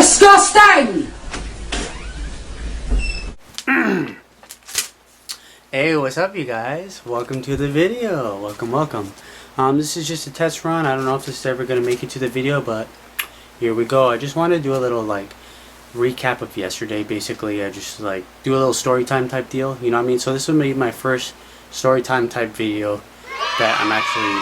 Disgusting! Hey, what's up you guys? Welcome to the video. Welcome. This is just a test run. I don't know if this is ever going to make it to the video, but here we go. I just want to do a little like recap of yesterday. Basically, I just like do a little story time type deal, you know what I mean? So this will be my first story time type video that I'm actually,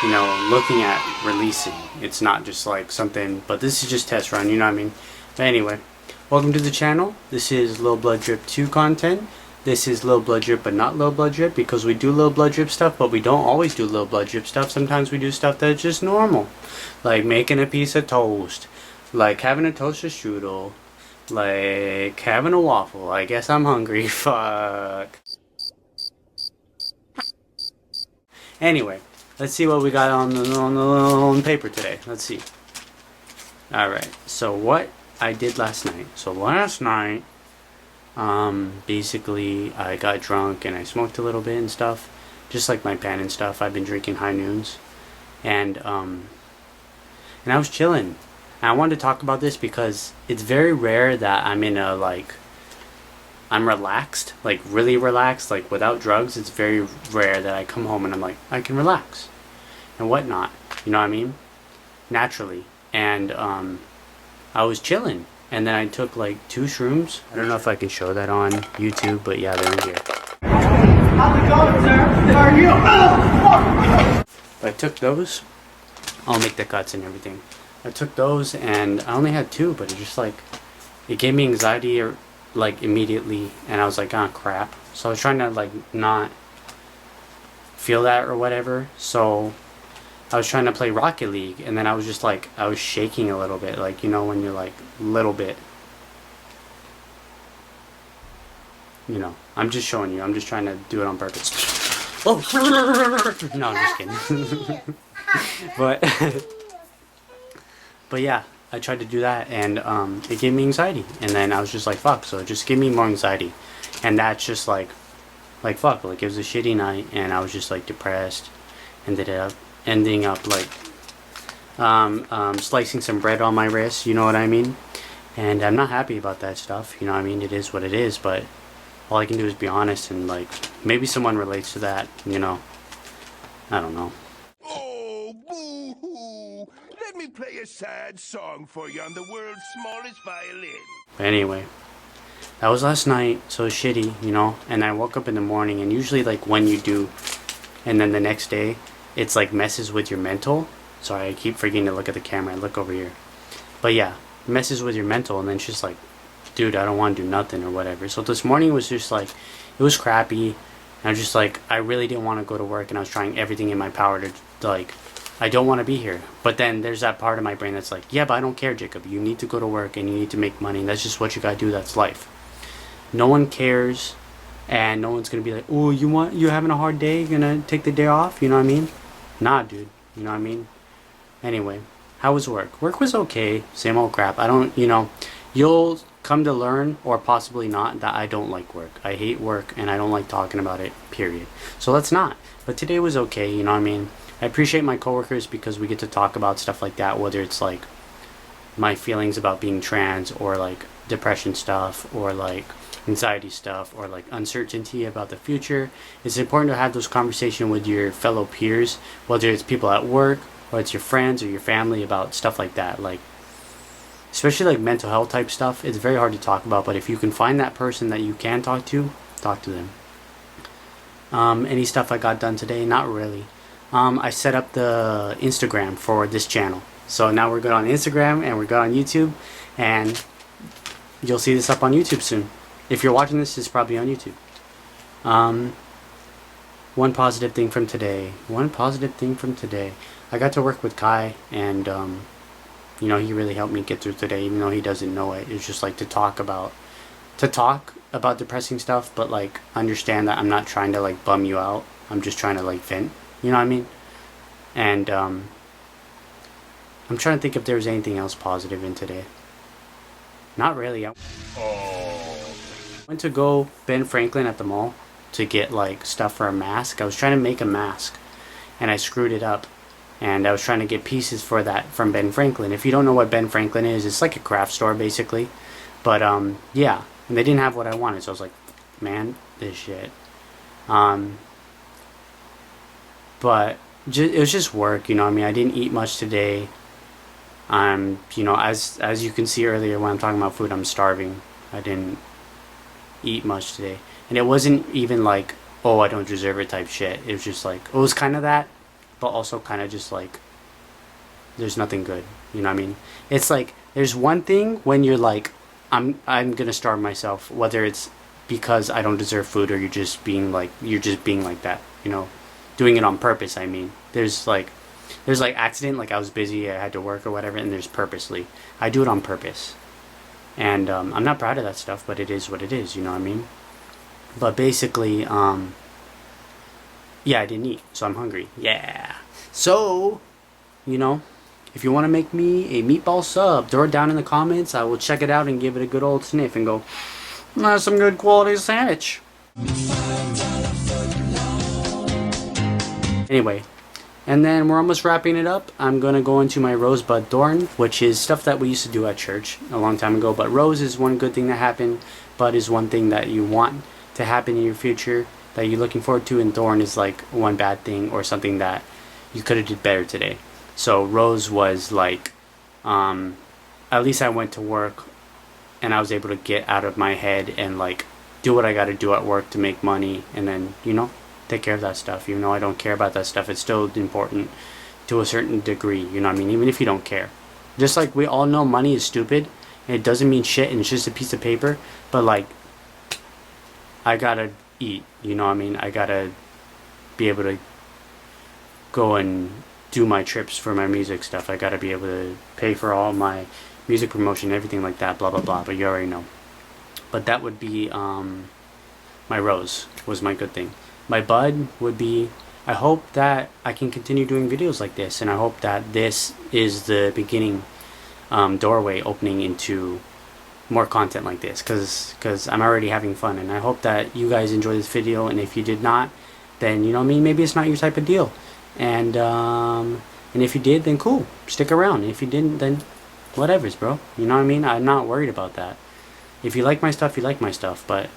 you know, looking at releasing. It's not just like something, but this is just test run, you know what I mean? But anyway, welcome to the channel. This is Lil Blood Drip 2 content. This is Lil Blood Drip but not Lil Blood Drip, because we do Lil Blood Drip stuff, but we don't always do Lil Blood Drip stuff. Sometimes we do stuff that's just normal, like making a piece of toast, like having a toaster strudel, like having a waffle. I guess I'm hungry. Fuck. Anyway, let's see what we got on paper today. Let's see. Alright, so what I did last night. So last night, basically I got drunk and I smoked a little bit and stuff, just like my pan and stuff. I've been drinking high noons, and I was chilling. And I wanted to talk about this because it's very rare that I'm in a like, I'm relaxed, like really relaxed, like without drugs. It's very rare that I come home and I'm like, I can relax and whatnot, you know what I mean, naturally. And I was chilling. And then I took like 2 shrooms. I don't know if I can show that on YouTube, but yeah, they're in here. How's it going, sir? How are you? I took those. I'll make the cuts and everything. I took those and I only had 2, but it just like, it gave me anxiety or like immediately, and I was like, oh crap. So I was trying to like not feel that or whatever. So I was trying to play Rocket League, and then I was just like, I was shaking a little bit, like, you know, when you're like, little bit. You know, I'm just showing you, I'm just trying to do it on purpose. Oh! No, I'm just kidding. But yeah, I tried to do that, and it gave me anxiety, and then I was just like, fuck, so it just gave me more anxiety. And that's just like fuck, like it was a shitty night, and I was just like depressed, ending up like slicing some bread on my wrist, you know what I mean? And I'm not happy about that stuff, you know what I mean? It is what it is, but all I can do is be honest, and like maybe someone relates to that, you know? I don't know. Oh, boo-hoo! Let me play a sad song for you on the world's smallest violin. But anyway, that was last night, so shitty, you know? And I woke up in the morning, and usually like when you do, and then the next day, it's like messes with your mental. Sorry, I keep forgetting to look at the camera and look over here. But yeah, messes with your mental, and then it's just like, dude, I don't want to do nothing or whatever. So this morning was just like, it was crappy. And I was just like, I really didn't want to go to work, and I was trying everything in my power to like, I don't want to be here. But then there's that part of my brain that's like, yeah, but I don't care, Jacob. You need to go to work and you need to make money, and that's just what you gotta do. That's life. No one cares, and no one's gonna be like, oh, you having a hard day? You're gonna take the day off? You know what I mean? Nah, dude. You know what I mean? Anyway, how was work? Work was okay. Same old crap. I don't, you know, you'll come to learn, or possibly not, that I don't like work. I hate work, and I don't like talking about it, period. So let's not. But today was okay, you know what I mean? I appreciate my coworkers because we get to talk about stuff like that, whether it's like my feelings about being trans, or like depression stuff, or like anxiety stuff, or like uncertainty about the future. It's important to have those conversations with your fellow peers, whether it's people at work, or it's your friends or your family, about stuff like that. Like, especially like mental health type stuff, it's very hard to talk about, but if you can find that person that you can talk to them. Any stuff I got done today? Not really. I set up the Instagram for this channel, so now we're good on Instagram and we're good on YouTube, and you'll see this up on YouTube soon. If you're watching this, it's probably on YouTube. One positive thing from today. I got to work with Kai, and you know, he really helped me get through today, even though he doesn't know it. It's just like to talk about depressing stuff, but like understand that I'm not trying to like bum you out. I'm just trying to like vent. You know what I mean? And I'm trying to think if there was anything else positive in today. Not really. Went to go Ben Franklin at the mall to get like stuff for a mask. I was trying to make a mask, and I screwed it up, and I was trying to get pieces for that from Ben Franklin. If you don't know what Ben Franklin is, it's like a craft store basically. But yeah, and they didn't have what I wanted, so I was like, man, this shit. But it was just work, you know what I mean? I didn't eat much today. You know, as you can see earlier when I'm talking about food, I'm starving. I didn't eat much today. And it wasn't even like, oh, I don't deserve it type shit. It was just like, it was kind of that, but also kind of just like, there's nothing good. You know what I mean? It's like, there's one thing when you're like, I'm gonna starve myself, whether it's because I don't deserve food or you're just being like that, you know, doing it on purpose. I mean, there's like accident, like I was busy, I had to work or whatever, and there's purposely. I do it on purpose. And I'm not proud of that stuff, but it is what it is, you know what I mean? But basically, yeah, I didn't eat, so I'm hungry. Yeah. So, you know, if you want to make me a meatball sub, throw it down in the comments. I will check it out and give it a good old sniff and go, that's some good quality sandwich. Anyway, and then we're almost wrapping it up. I'm going to go into my rosebud thorn, which is stuff that we used to do at church a long time ago. But rose is one good thing that happened. Bud is one thing that you want to happen in your future, that you're looking forward to. And thorn is like one bad thing or something that you could have did better today. So rose was like, at least I went to work and I was able to get out of my head and like do what I got to do at work to make money, and then, you know, take care of that stuff. Even though I don't care about that stuff, it's still important to a certain degree, you know what I mean? Even if you don't care. Just like we all know money is stupid and it doesn't mean shit and it's just a piece of paper, but like, I gotta eat, you know what I mean? I gotta be able to go and do my trips for my music stuff. I gotta be able to pay for all my music promotion, everything like that, blah blah blah, but you already know. But that would be my rose was my good thing. My bud would be, I hope that I can continue doing videos like this, and I hope that this is the beginning doorway opening into more content like this, because I'm already having fun, and I hope that you guys enjoy this video. And if you did not, then, you know what I mean, maybe it's not your type of deal. And if you did, then cool, stick around. If you didn't, then whatever's, bro, you know what I mean? I'm not worried about that. If you like my stuff, you like my stuff. But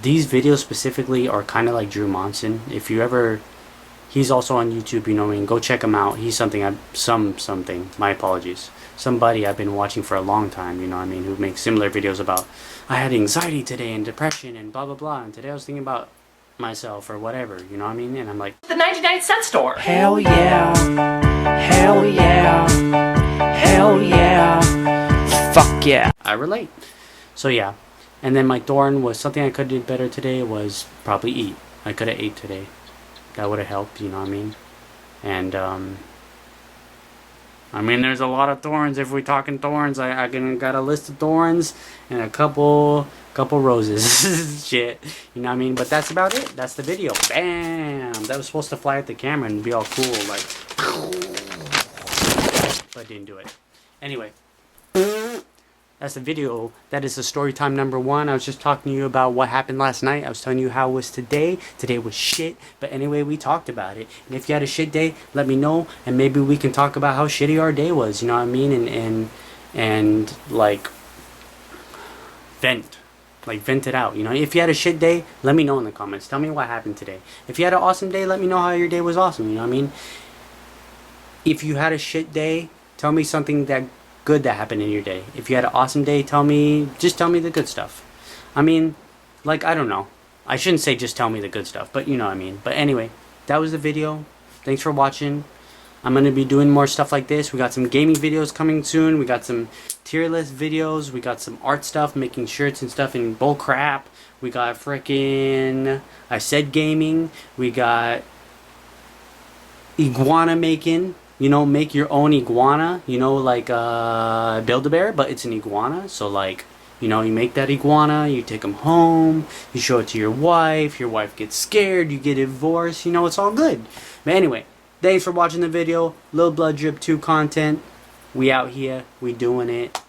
these videos specifically are kind of like Drew Monson. If you ever, he's also on YouTube, you know what I mean? Go check him out. He's something, my apologies, somebody I've been watching for a long time, you know what I mean, who makes similar videos about, I had anxiety today and depression and blah blah blah, and today I was thinking about myself or whatever, you know what I mean? And I'm like, The 99-cent store. Hell yeah. Hell yeah. Hell yeah. Fuck yeah. I relate. So yeah. And then my thorn was something I could have did better today was probably eat. I could have ate today. That would have helped, you know what I mean? And I mean, there's a lot of thorns. If we're talking thorns, I got a list of thorns and a couple roses. Shit, you know what I mean? But that's about it. That's the video. Bam! That was supposed to fly at the camera and be all cool, like, but didn't do it. Anyway, that's the video. That is the story time number 1. I was just talking to you about what happened last night. I was telling you how it was today. Today was shit. But anyway, we talked about it. And if you had a shit day, let me know. And maybe we can talk about how shitty our day was. You know what I mean? And like, vent. Like, vent it out. You know, if you had a shit day, let me know in the comments. Tell me what happened today. If you had an awesome day, let me know how your day was awesome. You know what I mean? If you had a shit day, tell me something that good that happened in your day. If you had an awesome day, just tell me the good stuff. I mean, like, I don't know, I shouldn't say just tell me the good stuff, but you know what I mean. But anyway, that was the video. Thanks for watching. I'm gonna be doing more stuff like this. We got some gaming videos coming soon. We got some tier list videos. We got some art stuff, making shirts and stuff and bull crap. We got frickin', I said gaming. We got iguana making. You know, make your own iguana, you know, like Build-A-Bear, but it's an iguana. So, like, you know, you make that iguana, you take them home, you show it to your wife gets scared, you get divorced, you know, it's all good. But anyway, thanks for watching the video. Lil Blood Drip 2 content. We out here, we doing it.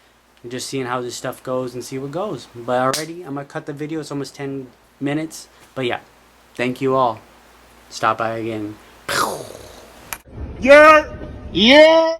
We're just seeing how this stuff goes and see what goes. But already, I'm going to cut the video. It's almost 10 minutes. But yeah, thank you all. Stop by again. Yeah.